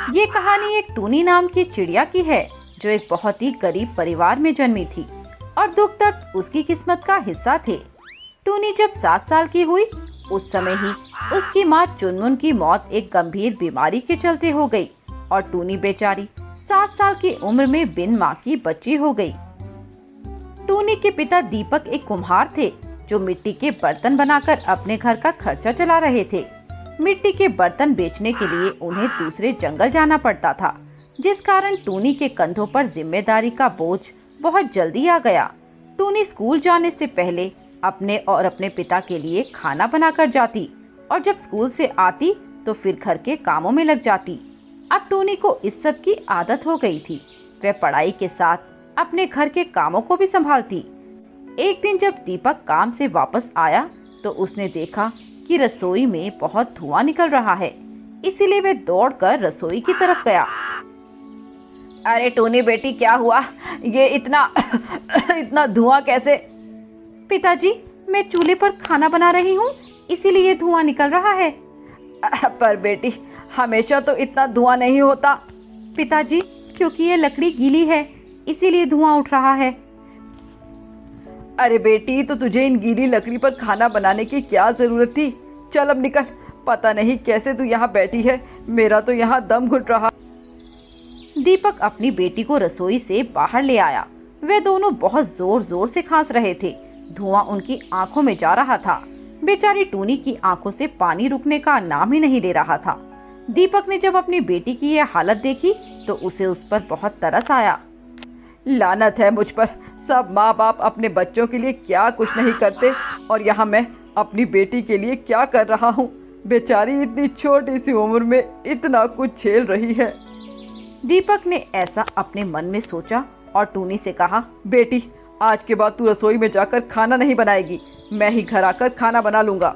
ये कहानी एक टूनी नाम की चिड़िया की है जो एक बहुत ही गरीब परिवार में जन्मी थी और दुख दर्द उसकी किस्मत का हिस्सा थे। टूनी जब 7 साल की हुई उस समय ही उसकी माँ चुनमुन की मौत एक गंभीर बीमारी के चलते हो गई और टूनी बेचारी 7 साल की उम्र में बिन माँ की बच्ची हो गई। टूनी के पिता दीपक एक कुम्हार थे जो मिट्टी के बर्तन बनाकर अपने घर का खर्चा चला रहे थे। मिट्टी के बर्तन बेचने के लिए उन्हें दूसरे जंगल जाना पड़ता था, जिस कारण टूनी के कंधों पर जिम्मेदारी का बोझ बहुत जल्दी आ गया। टूनी स्कूल जाने से पहले अपने और अपने पिता के लिए खाना बनाकर जाती और जब स्कूल से आती तो फिर घर के कामों में लग जाती। अब टूनी को इस सब की आदत हो गई थी। वह पढ़ाई के साथ अपने घर के कामों को भी संभालती। एक दिन जब दीपक काम से वापस आया तो उसने देखा कि रसोई में बहुत धुआं निकल रहा है, इसीलिए वह दौड़कर रसोई की तरफ गया। अरे टूनी बेटी, क्या हुआ? ये इतना इतना धुआं कैसे? पिताजी, मैं चूल्हे पर खाना बना रही हूँ, इसीलिए धुआं निकल रहा है। पर बेटी, हमेशा तो इतना धुआं नहीं होता। पिताजी, क्योंकि ये लकड़ी गीली है इसीलिए धुआं उठ रहा है। अरे बेटी, तो तुझे इन गीली लकड़ी पर खाना बनाने की क्या जरूरत थी? चल अब निकल। पता नहीं कैसे तू यहाँ बैठी है, मेरा तो यहाँ दम घुट रहा। दीपक अपनी बेटी को रसोई से बाहर ले आया। वे दोनों बहुत जोर जोर से खांस रहे थे। धुआं उनकी आंखों में जा रहा था। बेचारी टूनी की आंखों से पानी रुकने का नाम ही नहीं ले रहा था। दीपक ने जब अपनी बेटी की यह हालत देखी तो उसे उस पर बहुत तरस आया। लानत है मुझ पर, सब माँ बाप अपने बच्चों के लिए क्या कुछ नहीं करते और यहाँ मैं अपनी बेटी के लिए क्या कर रहा हूँ। बेचारी इतनी छोटी सी उम्र में इतना कुछ झेल रही है। दीपक ने ऐसा अपने मन में सोचा और टूनी से कहा, बेटी, आज के बाद तू रसोई में जाकर खाना नहीं बनाएगी, मैं ही घर आकर खाना बना लूंगा।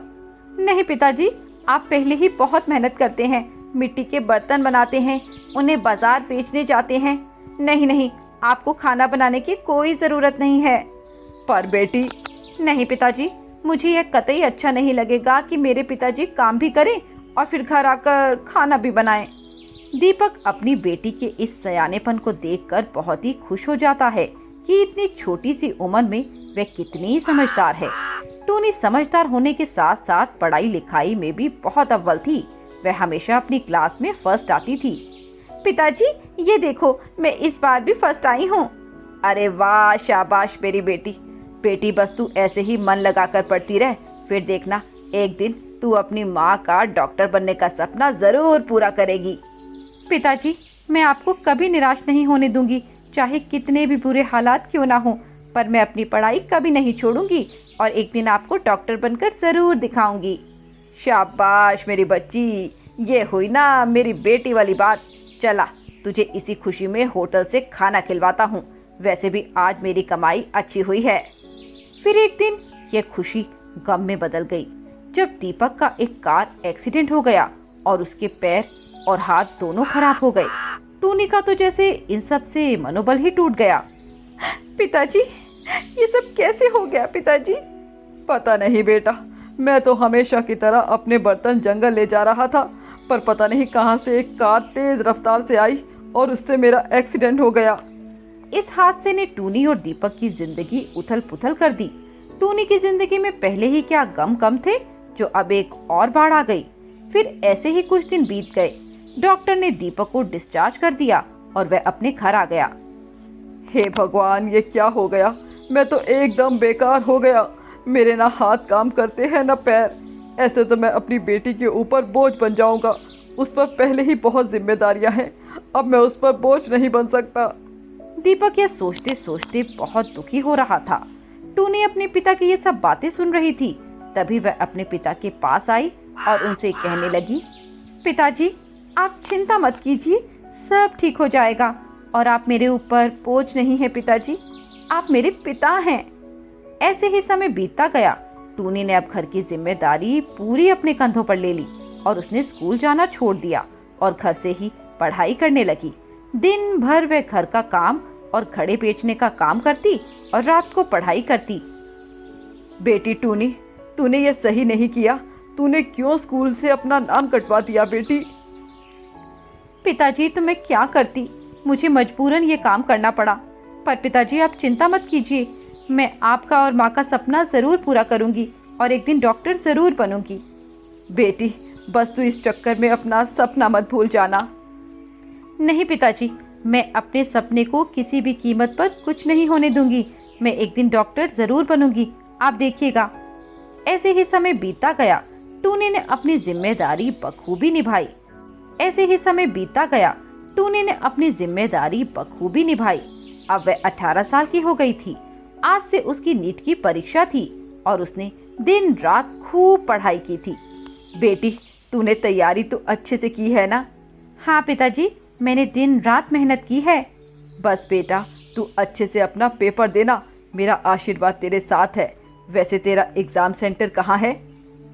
नहीं पिताजी, आप पहले ही बहुत मेहनत करते हैं, मिट्टी के बर्तन बनाते हैं, उन्हें बाजार बेचने जाते हैं। नहीं नहीं, आपको खाना बनाने की कोई जरूरत नहीं है। पर बेटी। नहीं पिताजी, मुझे यह कतई अच्छा नहीं लगेगा कि मेरे पिताजी काम भी करें और फिर घर आकर खाना भी बनाएं। दीपक अपनी बेटी के इस सयानेपन को देखकर बहुत ही खुश हो जाता है कि इतनी छोटी सी उम्र में वह कितनी समझदार है। टूनी समझदार होने के साथ साथ पढ़ाई लिखाई में भी बहुत अव्वल थी। वह हमेशा अपनी क्लास में फर्स्ट आती थी। पिताजी, ये देखो, मैं इस बार भी फर्स्ट आई हूँ। अरे वाह, शाबाश मेरी बेटी। बेटी, बस तू ऐसे ही मन लगाकर पढ़ती रह, फिर देखना एक दिन तू अपनी माँ का डॉक्टर बनने का सपना जरूर पूरा करेगी। पिताजी, मैं आपको कभी निराश नहीं होने दूंगी, चाहे कितने भी बुरे हालात क्यों ना हो, पर मैं अपनी पढ़ाई कभी नहीं छोड़ूंगी और एक दिन आपको डॉक्टर बनकर जरूर दिखाऊंगी। शाबाश मेरी बच्ची, ये हुई ना मेरी बेटी वाली बात। चला, तुझे इसी खुशी में होटल से खाना खिलवाता हूँ। वैसे भी आज मेरी कमाई अच्छी हुई है। फिर एक दिन यह खुशी गम में बदल गई जब दीपक का एक कार एक्सीडेंट हो गया और उसके पैर और हाथ दोनों खराब हो गए। टूनी का तो जैसे इन सब से मनोबल ही टूट गया। पिताजी, ये सब कैसे हो गया पिताजी? पता नहीं बेटा, मैं तो हमेशा की तरह अपने बर्तन जंगल ले जा रहा था, पर पता नहीं कहां से एक कार तेज रफ्तार से आई और उससे मेरा एक्सीडेंट हो गया। इस हादसे ने टूनी और दीपक की जिंदगी उथल पुथल कर दी। टूनी की जिंदगी में पहले ही क्या गम कम थे, जो अब एक और बाढ़ आ गई। फिर ऐसे ही कुछ दिन बीत गए। डॉक्टर ने दीपक को डिस्चार्ज कर दिया और वह अपने घर आ गया। हे भगवान, ये क्या हो गया? मैं तो एकदम बेकार हो गया। मेरे ना हाथ काम करते हैं ना पैर। ऐसे तो मैं अपनी बेटी के ऊपर बोझ बन जाऊंगा। उस पर पहले ही बहुत जिम्मेदारियां हैं, अब मैं उस पर बोझ नहीं बन सकता। दीपक यह सोचते सोचते बहुत दुखी हो रहा था। टूनी अपने पिता की ये सब बातें सुन रही थी। तभी वह अपने पिता के पास आई और उनसे कहने लगी, पिताजी, आप चिंता मत कीजिए, सब ठीक हो जाएगा और आप मेरे ऊपर बोझ नहीं है पिताजी, आप मेरे पिता हैं। ऐसे ही समय बीतता गया। टूनी ने अब घर की जिम्मेदारी पूरी अपने कंधों पर ले ली और उसने स्कूल जाना छोड़ दिया और घर से ही पढ़ाई करने लगी। दिन भर वह घर का काम और घड़े बेचने का काम करती और रात को पढ़ाई करती। बेटी टूनी, तूने ये सही नहीं किया। तूने क्यों स्कूल से अपना नाम कटवा दिया बेटी? पिताजी तो मैं क्या करती, मुझे मजबूरन ये काम करना पड़ा। पर पिताजी आप चिंता मत कीजिए, मैं आपका और माँ का सपना जरूर पूरा करूंगी और एक दिन डॉक्टर जरूर बनूंगी। बेटी बस तू इस चक्कर में अपना सपना मत भूल जाना। नहीं पिताजी, मैं अपने सपने को किसी भी कीमत पर कुछ नहीं होने दूंगी। मैं एक दिन डॉक्टर जरूर बनूंगी, आप देखिएगा। ऐसे ही समय बीतता गया। टूनी ने अपनी जिम्मेदारी बखूबी निभाई। अब वह 18 साल की हो गई थी। आज से उसकी नीट की परीक्षा थी और उसने दिन रात खूब पढ़ाई की थी। बेटी तूने तैयारी तो अच्छे से की है ना? हाँ पिताजी, मैंने दिन रात मेहनत की है। बस बेटा तू अच्छे से अपना पेपर देना, मेरा आशीर्वाद तेरे साथ है। वैसे तेरा एग्जाम सेंटर कहाँ है?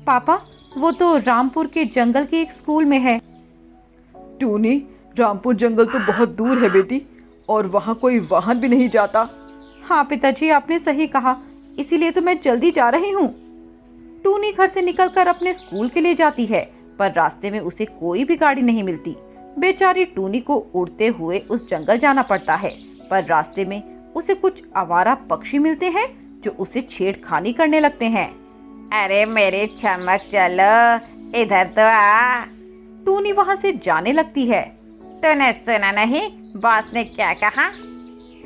पापा, वो तो रामपुर के जंगल के एक स्कूल में है। टूनी, रामपुर जंगल तो बहुत दूर है बेटी, और वहाँ कोई वाहन भी नहीं जाता। हाँ पिताजी, आपने सही कहा, इसीलिए तो मैं जल्दी जा रही हूँ। टूनी घर से निकलकर अपने स्कूल के लिए जाती है, पर रास्ते में उसे कोई भी गाड़ी नहीं मिलती। बेचारी टूनी को उड़ते हुए उस जंगल जाना पड़ता है, पर रास्ते में उसे कुछ आवारा पक्षी मिलते हैं जो उसे छेड़खानी करने लगते हैं। अरे मेरे चमक चलो, इधर तो आ। टूनी वहाँ से जाने लगती है। तूने सुना नहीं बॉस ने क्या कहा?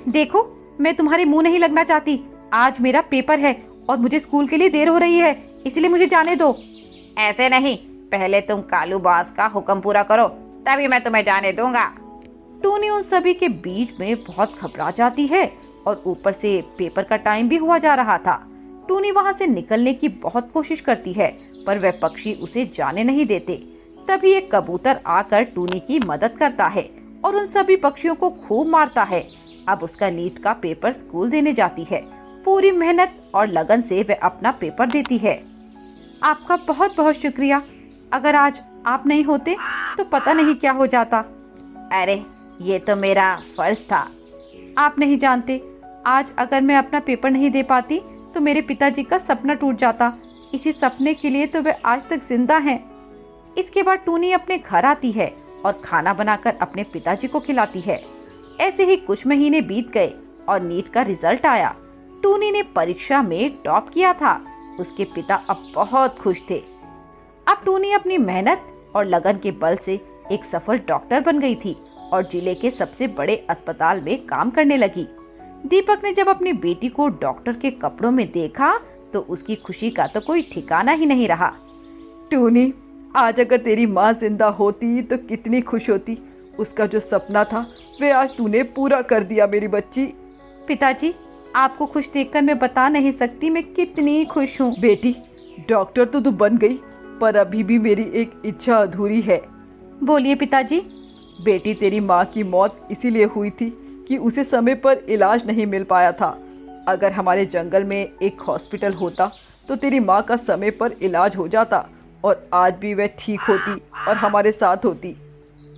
देखो, मैं तुम्हारे मुंह नहीं लगना चाहती। आज मेरा पेपर है और मुझे स्कूल के लिए देर हो रही है, इसलिए मुझे जाने दो। ऐसे नहीं, पहले तुम कालू बॉस का हुक्म पूरा करो, तभी मैं तुम्हें जाने दूंगा। टूनी उन सभी के बीच में बहुत घबरा जाती है और ऊपर से पेपर का टाइम भी हुआ जा रहा था। टूनी वहाँ से निकलने की बहुत कोशिश करती है, पर वह पक्षी उसे जाने नहीं देते। तभी एक कबूतर आकर टूनी की मदद करता है और उन सभी पक्षियों को खूब मारता है। अब उसका नीट का पेपर स्कूल देने जाती है। पूरी मेहनत और लगन से वह अपना पेपर देती है। आपका बहुत बहुत शुक्रिया। अगर आज आप नहीं होते तो पता नहीं क्या हो जाता। अरे ये तो मेरा फर्ज था। आप नहीं जानते, आज अगर मैं अपना पेपर नहीं दे पाती तो मेरे पिताजी का सपना टूट जाता। इसी सपने के लिए तो वे आज तक जिंदा हैं। इसके बाद टूनी अपने घर आती है और खाना बनाकर अपने पिताजी को खिलाती है। ऐसे ही कुछ महीने बीत गए और नीट का रिजल्ट आया। टूनी ने परीक्षा में टॉप किया था। उसके पिता अब बहुत खुश थे। अब टूनी अपनी मेहनत और लगन के बल से एक सफल डॉक्टर बन गई थी और जिले के सबसे बड़े अस्पताल में काम करने लगी। दीपक ने जब अपनी बेटी को डॉक्टर के कपड़ों में देखा तो उसकी खुशी का तो कोई ठिकाना ही नहीं रहा। टूनी, आज अगर तेरी माँ जिंदा होती तो कितनी खुश होती। उसका जो सपना था वह आज तूने पूरा कर दिया मेरी बच्ची। पिताजी, आपको खुश देखकर मैं बता नहीं सकती मैं कितनी खुश हूँ। बेटी, डॉक्टर तो तू बन गई, पर अभी भी मेरी एक इच्छा अधूरी है। बोलिए पिताजी। बेटी, तेरी माँ की मौत इसीलिए हुई थी कि उसे समय पर इलाज नहीं मिल पाया था। अगर हमारे जंगल में एक हॉस्पिटल होता तो तेरी माँ का समय पर इलाज हो जाता और आज भी वह ठीक होती और हमारे साथ होती।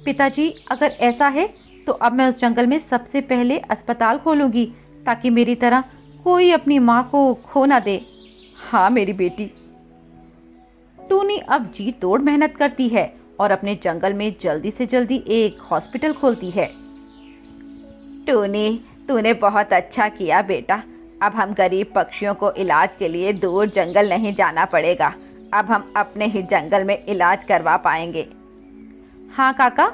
पिताजी, अगर ऐसा है तो अब मैं उस जंगल में सबसे पहले अस्पताल खोलूंगी ताकि मेरी तरह कोई अपनी माँ को खो ना दे। हाँ मेरी बेटी। टूनी अब जी तोड़ मेहनत करती है और अपने जंगल में जल्दी से जल्दी एक हॉस्पिटल खोलती है। टूनी, तूने बहुत अच्छा किया बेटा। अब हम गरीब पक्षियों को इलाज के लिए दूर जंगल नहीं जाना पड़ेगा। अब हम अपने ही जंगल में इलाज करवा पाएंगे। हाँ काका,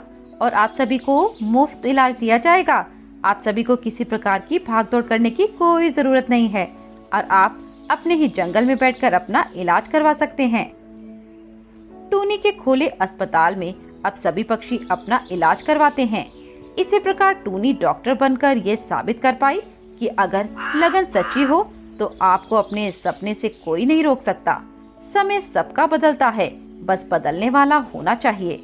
और आप सभी को मुफ्त इलाज दिया जाएगा। आप सभी को किसी प्रकार की भागदौड़ करने की कोई ज़रूरत नहीं है और आप अपने ही जंगल में बैठकर अपना इलाज करवा सकते हैं। टूनी के खोले अस्पताल में अब सभी पक्षी अपना इलाज करवाते हैं। इसी प्रकार टूनी डॉक्टर बनकर ये साबित कर पाई कि अगर लगन सच्ची हो तो आपको अपने सपने से कोई नहीं रोक सकता। समय सबका बदलता है, बस बदलने वाला होना चाहिए।